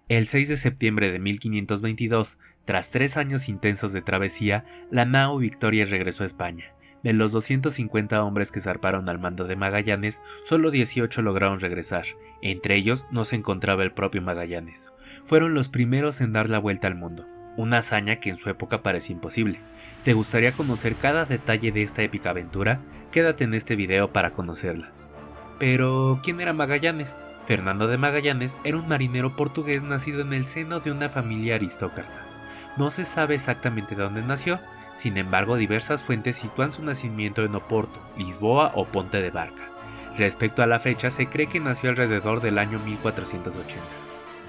El 6 de septiembre de 1522, tras 3 años intensos de travesía, la nao Victoria regresó a España. De los 250 hombres que zarparon al mando de Magallanes, solo 18 lograron regresar. Entre ellos no se encontraba el propio Magallanes. Fueron los primeros en dar la vuelta al mundo, una hazaña que en su época parecía imposible. ¿Te gustaría conocer cada detalle de esta épica aventura? Quédate en este video para conocerla. Pero, ¿quién era Magallanes? Fernando de Magallanes era un marinero portugués nacido en el seno de una familia aristócrata. No se sabe exactamente dónde nació, sin embargo diversas fuentes sitúan su nacimiento en Oporto, Lisboa o Ponte de Barca. Respecto a la fecha, se cree que nació alrededor del año 1480.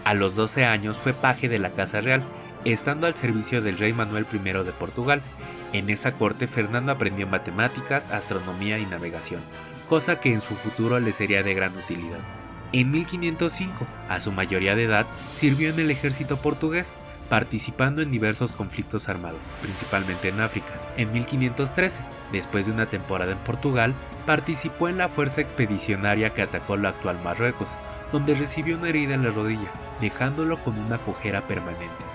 A los 12 años fue paje de la Casa Real, estando al servicio del rey Manuel I de Portugal. En esa corte Fernando aprendió matemáticas, astronomía y navegación, cosa que en su futuro le sería de gran utilidad. En 1505, a su mayoría de edad, sirvió en el ejército portugués, participando en diversos conflictos armados, principalmente en África. En 1513, después de una temporada en Portugal, participó en la fuerza expedicionaria que atacó la actual Marruecos, donde recibió una herida en la rodilla, dejándolo con una cojera permanente.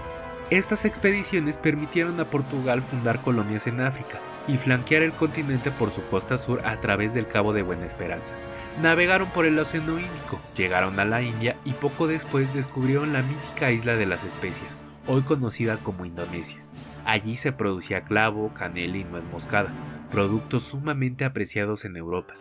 Estas expediciones permitieron a Portugal fundar colonias en África y flanquear el continente por su costa sur a través del Cabo de Buena Esperanza. Navegaron por el Océano Índico, llegaron a la India y poco después descubrieron la mítica isla de las especias, hoy conocida como Indonesia. Allí se producía clavo, canela y nuez moscada, productos sumamente apreciados en Europa.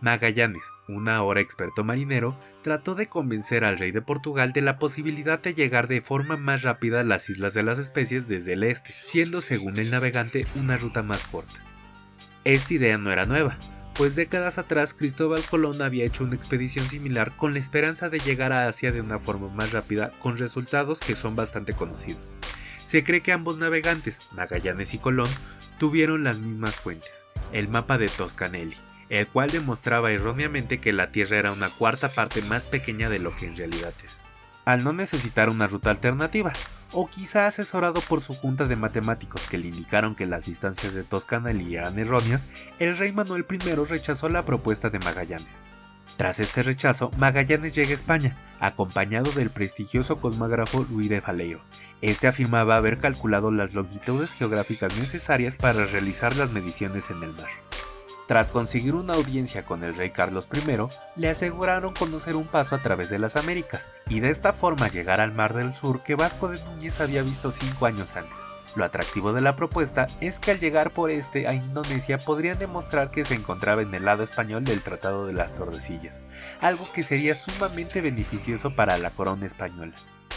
Magallanes, un ahora experto marinero, trató de convencer al rey de Portugal de la posibilidad de llegar de forma más rápida a las Islas de las Especies desde el este, siendo según el navegante una ruta más corta. Esta idea no era nueva, pues décadas atrás Cristóbal Colón había hecho una expedición similar con la esperanza de llegar a Asia de una forma más rápida, con resultados que son bastante conocidos. Se cree que ambos navegantes, Magallanes y Colón, tuvieron las mismas fuentes, el mapa de Toscanelli, el cual demostraba erróneamente que la Tierra era una cuarta parte más pequeña de lo que en realidad es. Al no necesitar una ruta alternativa, o quizá asesorado por su junta de matemáticos que le indicaron que las distancias de Toscanelli eran erróneas, el rey Manuel I rechazó la propuesta de Magallanes. Tras este rechazo, Magallanes llega a España, acompañado del prestigioso cosmógrafo Ruy de Faleiro. Este afirmaba haber calculado las longitudes geográficas necesarias para realizar las mediciones en el mar. Tras conseguir una audiencia con el rey Carlos I, le aseguraron conocer un paso a través de las Américas y de esta forma llegar al Mar del Sur que Vasco de Núñez había visto 5 años antes. Lo atractivo de la propuesta es que al llegar por a Indonesia podrían demostrar que se encontraba en el lado español del Tratado de las Tordesillas, algo que sería sumamente beneficioso para la corona española.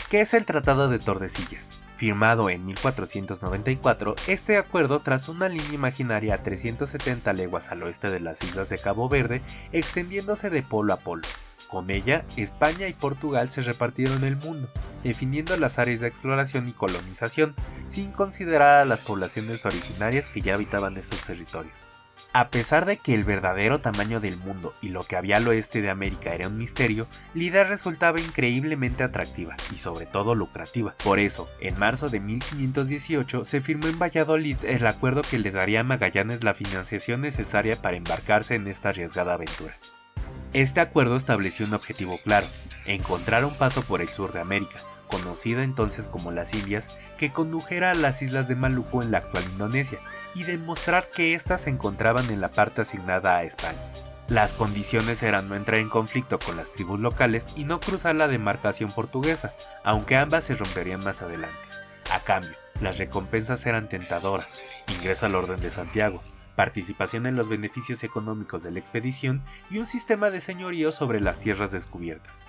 ¿Qué es el Tratado de Tordesillas? Firmado en 1494, este acuerdo trazó una línea imaginaria a 370 leguas al oeste de las islas de Cabo Verde, extendiéndose de polo a polo. Con ella, España y Portugal se repartieron el mundo, definiendo las áreas de exploración y colonización, sin considerar a las poblaciones originarias que ya habitaban estos territorios. A pesar de que el verdadero tamaño del mundo y lo que había al oeste de América era un misterio, la idea resultaba increíblemente atractiva y sobre todo lucrativa. Por eso, en marzo de 1518 se firmó en Valladolid el acuerdo que le daría a Magallanes la financiación necesaria para embarcarse en esta arriesgada aventura. Este acuerdo estableció un objetivo claro: encontrar un paso por el sur de América, conocida entonces como las Indias, que condujera a las islas de Maluco en la actual Indonesia, y demostrar que éstas se encontraban en la parte asignada a España. Las condiciones eran no entrar en conflicto con las tribus locales y no cruzar la demarcación portuguesa, aunque ambas se romperían más adelante. A cambio, las recompensas eran tentadoras: ingreso al Orden de Santiago, participación en los beneficios económicos de la expedición y un sistema de señorío sobre las tierras descubiertas.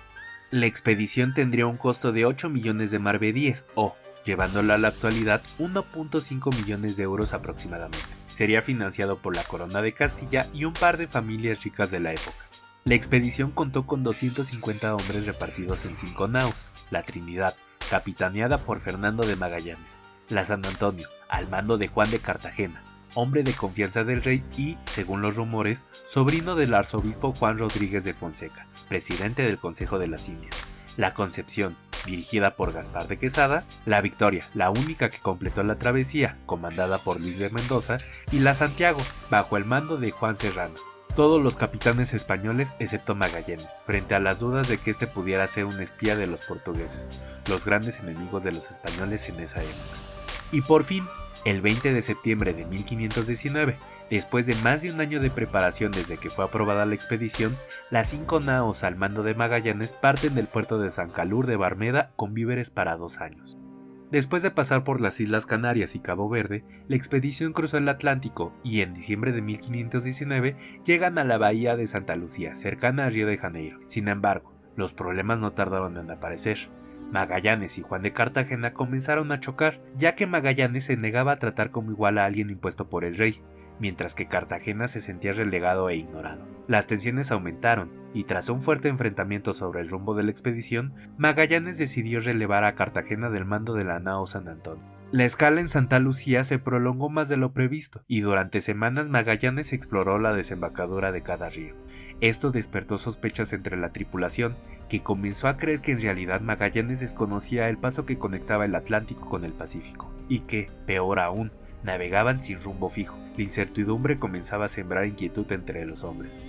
La expedición tendría un costo de 8 millones de maravedíes o, llevándola a la actualidad, 1.5 millones de euros aproximadamente. Sería financiado por la Corona de Castilla y un par de familias ricas de la época. La expedición contó con 250 hombres repartidos en 5 naos: la Trinidad, capitaneada por Fernando de Magallanes; la San Antonio, al mando de Juan de Cartagena, hombre de confianza del rey y, según los rumores, sobrino del arzobispo Juan Rodríguez de Fonseca, presidente del Consejo de las Indias; la Concepción, dirigida por Gaspar de Quesada; la Victoria, la única que completó la travesía, comandada por Luis de Mendoza; y la Santiago, bajo el mando de Juan Serrano. todos los capitanes españoles excepto Magallanes, frente a las dudas de que este pudiera ser un espía de los portugueses, los grandes enemigos de los españoles en esa época. Y por fin, el 20 de septiembre de 1519, después de más de un año de preparación desde que fue aprobada la expedición, las 5 naos al mando de Magallanes parten del puerto de San Calur de Barmeda con víveres para 2 años. Después de pasar por las Islas Canarias y Cabo Verde, la expedición cruzó el Atlántico y en diciembre de 1519 llegan a la bahía de Santa Lucía, cercana a Río de Janeiro. Sin embargo, los problemas no tardaron en aparecer. Magallanes y Juan de Cartagena comenzaron a chocar, ya que Magallanes se negaba a tratar como igual a alguien impuesto por el rey, mientras que Cartagena se sentía relegado e ignorado. Las tensiones aumentaron, y tras un fuerte enfrentamiento sobre el rumbo de la expedición, Magallanes decidió relevar a Cartagena del mando de la nao San Antonio. La escala en Santa Lucía se prolongó más de lo previsto, y durante semanas Magallanes exploró la desembocadura de cada río. Esto despertó sospechas entre la tripulación, que comenzó a creer que en realidad Magallanes desconocía el paso que conectaba el Atlántico con el Pacífico, y que, peor aún, navegaban sin rumbo fijo. La incertidumbre comenzaba a sembrar inquietud entre los hombres.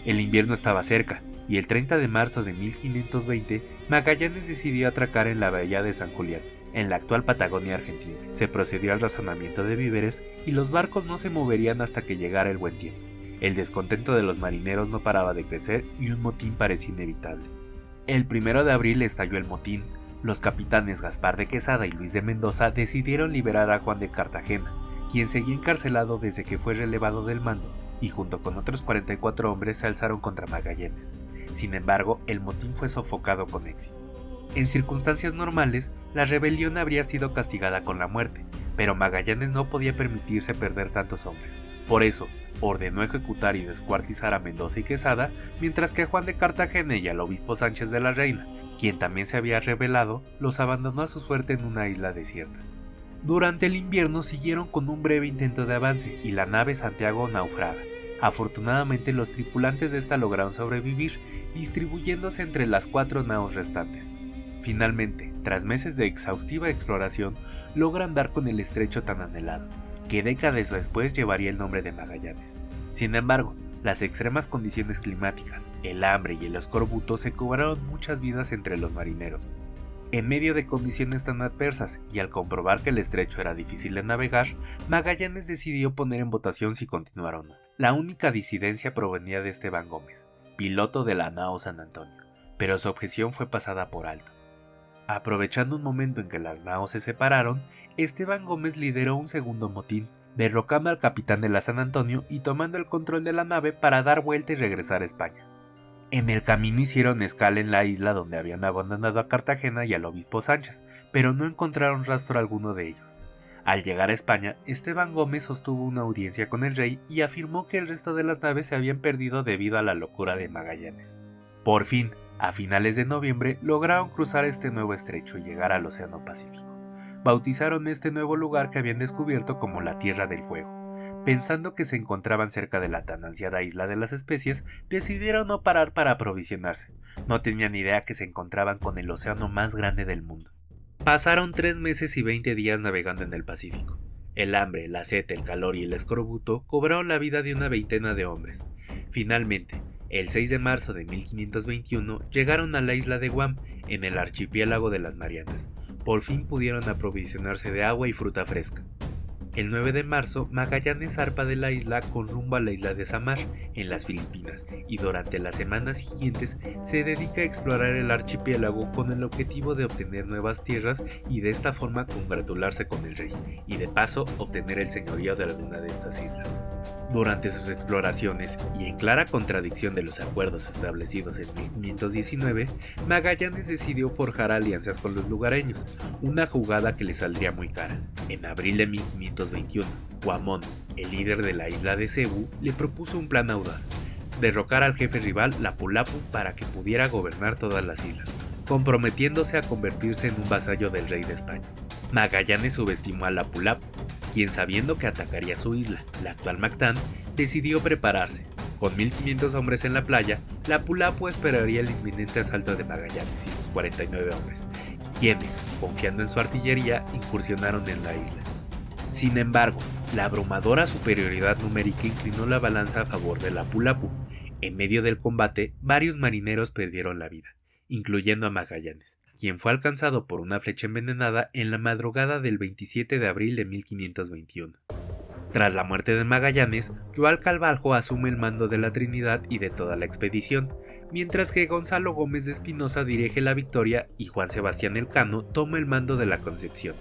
El invierno estaba cerca, y el 30 de marzo de 1520, Magallanes decidió atracar en la bahía de San Julián, en la actual Patagonia Argentina. Se procedió al razonamiento de víveres y los barcos no se moverían hasta que llegara el buen tiempo. El descontento de los marineros no paraba de crecer y un motín parecía inevitable. El 1 de abril estalló el motín. Los capitanes Gaspar de Quesada y Luis de Mendoza decidieron liberar a Juan de Cartagena, quien seguía encarcelado desde que fue relevado del mando, y junto con otros 44 hombres se alzaron contra Magallanes. Sin embargo, el motín fue sofocado con éxito. En circunstancias normales, la rebelión habría sido castigada con la muerte, pero Magallanes no podía permitirse perder tantos hombres. Por eso, ordenó ejecutar y descuartizar a Mendoza y Quesada, mientras que a Juan de Cartagena y al obispo Sánchez de la Reina, quien también se había rebelado, los abandonó a su suerte en una isla desierta. Durante el invierno siguieron con un breve intento de avance y la nave Santiago naufraga. Afortunadamente los tripulantes de esta lograron sobrevivir, distribuyéndose entre las 4 naos restantes. Finalmente, tras meses de exhaustiva exploración, logran dar con el estrecho tan anhelado, que décadas después llevaría el nombre de Magallanes. Sin embargo, las extremas condiciones climáticas, el hambre y el escorbuto se cobraron muchas vidas entre los marineros. En medio de condiciones tan adversas y al comprobar que el estrecho era difícil de navegar, Magallanes decidió poner en votación si continuar o no. La única disidencia provenía de Esteban Gómez, piloto de la nao San Antonio, pero su objeción fue pasada por alto. Aprovechando un momento en que las naos se separaron, Esteban Gómez lideró un segundo motín, derrocando al capitán de la San Antonio y tomando el control de la nave para dar vuelta y regresar a España. En el camino hicieron escala en la isla donde habían abandonado a Cartagena y al obispo Sánchez, pero no encontraron rastro alguno de ellos. Al llegar a España, Esteban Gómez sostuvo una audiencia con el rey y afirmó que el resto de las naves se habían perdido debido a la locura de Magallanes. Por fin, a finales de noviembre, lograron cruzar este nuevo estrecho y llegar al Océano Pacífico. Bautizaron este nuevo lugar que habían descubierto como la Tierra del Fuego. Pensando que se encontraban cerca de la tan ansiada Isla de las Especies, decidieron no parar para aprovisionarse. No tenían idea que se encontraban con el océano más grande del mundo. Pasaron 3 meses y 20 días navegando en el Pacífico. El hambre, la sed, el calor y el escorbuto cobraron la vida de una veintena de hombres. Finalmente, el 6 de marzo de 1521 llegaron a la isla de Guam, en el archipiélago de las Marianas. Por fin pudieron aprovisionarse de agua y fruta fresca. El 9 de marzo, Magallanes zarpa de la isla con rumbo a la isla de Samar, en las Filipinas, y durante las semanas siguientes se dedica a explorar el archipiélago con el objetivo de obtener nuevas tierras y de esta forma congratularse con el rey, y de paso obtener el señorío de alguna de estas islas. Durante sus exploraciones, y en clara contradicción de los acuerdos establecidos en 1519, Magallanes decidió forjar alianzas con los lugareños, una jugada que le saldría muy cara. En abril de 1521, Guamón, el líder de la isla de Cebú, le propuso un plan audaz: derrocar al jefe rival Lapu-Lapu para que pudiera gobernar todas las islas, comprometiéndose a convertirse en un vasallo del rey de España. Magallanes subestimó a Lapu-Lapu, quien, sabiendo que atacaría su isla, la actual Mactán, decidió prepararse. Con 1500 hombres en la playa, Lapu-Lapu esperaría el inminente asalto de Magallanes y sus 49 hombres, quienes, confiando en su artillería, incursionaron en la isla. Sin embargo, La abrumadora superioridad numérica inclinó la balanza a favor de Lapu-Lapu. En medio del combate, varios marineros perdieron la vida, incluyendo a Magallanes, quien fue alcanzado por una flecha envenenada en la madrugada del 27 de abril de 1521. Tras la muerte de Magallanes, João Carvalho asume el mando de la Trinidad y de toda la expedición, mientras que Gonzalo Gómez de Espinosa dirige la Victoria y Juan Sebastián Elcano toma el mando de la Concepción.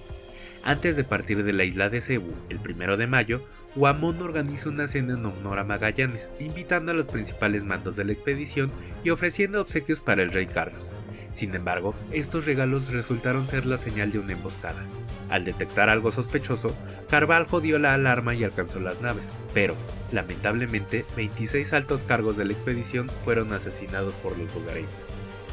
Antes de partir de la isla de Cebú, el 1 de mayo, Huamón organiza una cena en honor a Magallanes, invitando a los principales mandos de la expedición y ofreciendo obsequios para el rey Carlos. Sin embargo, estos regalos resultaron ser la señal de una emboscada. Al detectar algo sospechoso, Carvalho dio la alarma y alcanzó las naves, pero, lamentablemente, 26 altos cargos de la expedición fueron asesinados por los lugareños.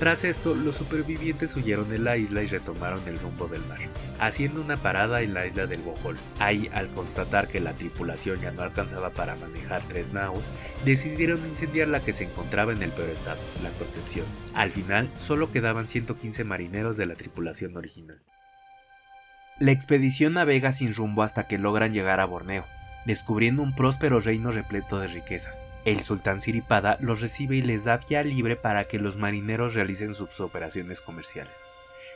Tras esto, los supervivientes huyeron de la isla y retomaron el rumbo del mar, haciendo una parada en la isla del Bohol. Ahí, al constatar que la tripulación ya no alcanzaba para manejar 3 naos, decidieron incendiar la que se encontraba en el peor estado, la Concepción. Al final, solo quedaban 115 marineros de la tripulación original. La expedición navega sin rumbo hasta que logran llegar a Borneo, descubriendo un próspero reino repleto de riquezas. El sultán Siripada los recibe y les da vía libre para que los marineros realicen sus operaciones comerciales.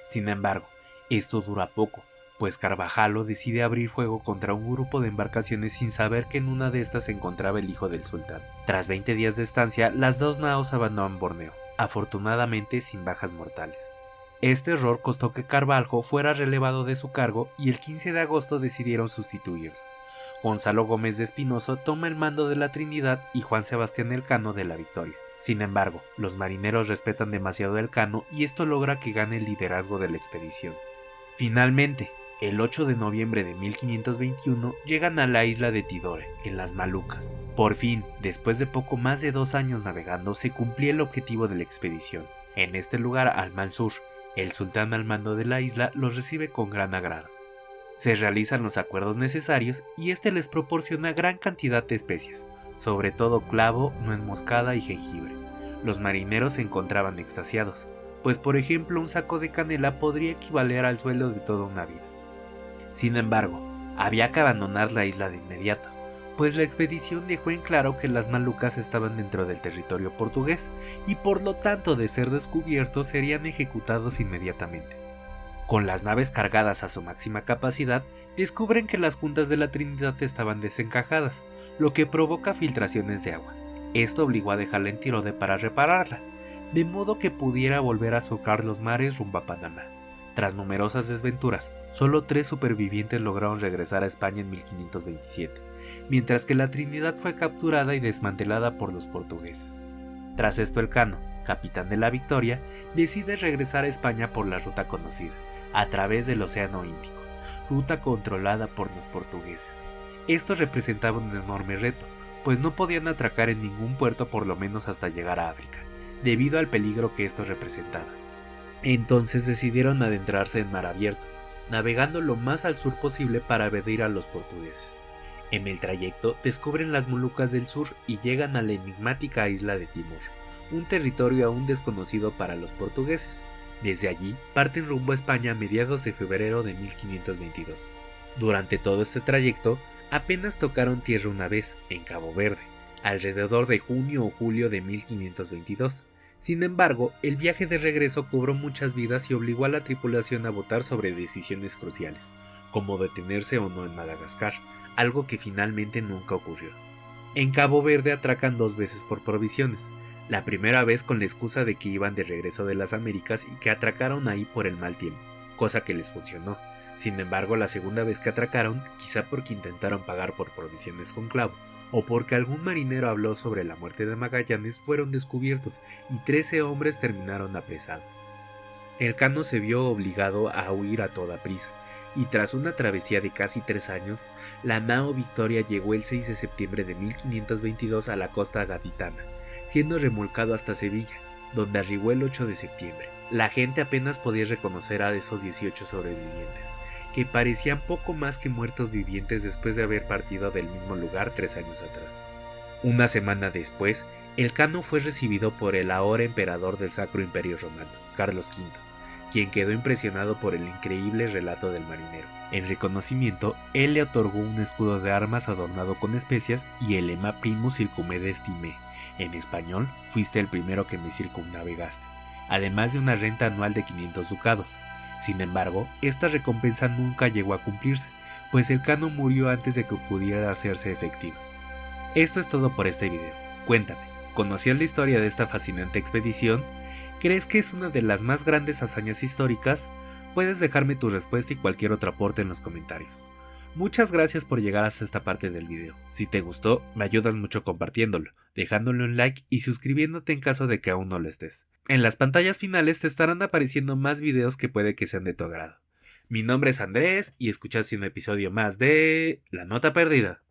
Sin embargo, esto dura poco, pues Carvalho decide abrir fuego contra un grupo de embarcaciones sin saber que en una de estas se encontraba el hijo del sultán. Tras 20 días de estancia, las 2 naos abandonan Borneo, afortunadamente sin bajas mortales. Este error costó que Carvalho fuera relevado de su cargo y el 15 de agosto decidieron sustituirlo. Gonzalo Gómez de Espinosa toma el mando de la Trinidad y Juan Sebastián Elcano de la Victoria. Sin embargo, los marineros respetan demasiado a Elcano y esto logra que gane el liderazgo de la expedición. Finalmente, el 8 de noviembre de 1521 llegan a la isla de Tidore, en las Malucas. Por fin, después de poco más de 2 años navegando, se cumplía el objetivo de la expedición. En este lugar, Al-Mansur, el sultán al mando de la isla, los recibe con gran agrado. Se realizan los acuerdos necesarios y este les proporciona gran cantidad de especias, sobre todo clavo, nuez moscada y jengibre. Los marineros se encontraban extasiados, pues por ejemplo un saco de canela podría equivaler al sueldo de toda una vida. Sin embargo, había que abandonar la isla de inmediato, pues la expedición dejó en claro que las Malucas estaban dentro del territorio portugués y por lo tanto de ser descubiertos serían ejecutados inmediatamente. Con las naves cargadas a su máxima capacidad, descubren que las juntas de la Trinidad estaban desencajadas, lo que provoca filtraciones de agua. Esto obligó a dejarla en Tidore para repararla, de modo que pudiera volver a surcar los mares rumbo a Panamá. Tras numerosas desventuras, solo 3 supervivientes lograron regresar a España en 1527, mientras que la Trinidad fue capturada y desmantelada por los portugueses. Tras esto Elcano, capitán de la Victoria, decide regresar a España por la ruta conocida, a través del Océano Índico, ruta controlada por los portugueses. Esto representaba un enorme reto, pues no podían atracar en ningún puerto por lo menos hasta llegar a África, debido al peligro que esto representaba. Entonces decidieron adentrarse en mar abierto, navegando lo más al sur posible para evadir a los portugueses. En el trayecto descubren las Molucas del sur y llegan a la enigmática isla de Timor, un territorio aún desconocido para los portugueses. Desde allí parten rumbo a España a mediados de febrero de 1522. Durante todo este trayecto apenas tocaron tierra una vez, en Cabo Verde, alrededor de junio o julio de 1522. Sin embargo, el viaje de regreso cobró muchas vidas y obligó a la tripulación a votar sobre decisiones cruciales, como detenerse o no en Madagascar, algo que finalmente nunca ocurrió. En Cabo Verde atracan 2 veces por provisiones, la primera vez con la excusa de que iban de regreso de las Américas y que atracaron ahí por el mal tiempo, cosa que les funcionó. Sin embargo, la segunda vez que atracaron, quizá porque intentaron pagar por provisiones con clavo, o porque algún marinero habló sobre la muerte de Magallanes, fueron descubiertos y 13 hombres terminaron apresados. Elcano se vio obligado a huir a toda prisa, y tras una travesía de casi 3 años, la nao Victoria llegó el 6 de septiembre de 1522 a la costa gaditana, siendo remolcado hasta Sevilla, donde arribó el 8 de septiembre. La gente apenas podía reconocer a esos 18 sobrevivientes, que parecían poco más que muertos vivientes después de haber partido del mismo lugar 3 años atrás. Una semana después, Elcano fue recibido por el ahora emperador del Sacro Imperio Romano, Carlos V, quien quedó impresionado por el increíble relato del marinero. En reconocimiento, él le otorgó un escudo de armas adornado con especias y el lema Primus Circumede Me, en español, fuiste el primero que me circunnavegaste, además de una renta anual de 500 ducados. Sin embargo, esta recompensa nunca llegó a cumplirse, pues el cano murió antes de que pudiera hacerse efectiva. Esto es todo por este video. Cuéntame, ¿conocías la historia de esta fascinante expedición? ¿Crees que es una de las más grandes hazañas históricas? Puedes dejarme tu respuesta y cualquier otro aporte en los comentarios. Muchas gracias por llegar hasta esta parte del video. Si te gustó, me ayudas mucho compartiéndolo, dejándole un like y suscribiéndote en caso de que aún no lo estés. En las pantallas finales te estarán apareciendo más videos que puede que sean de tu agrado. Mi nombre es Andrés y escuchaste un episodio más de La Nota Perdida.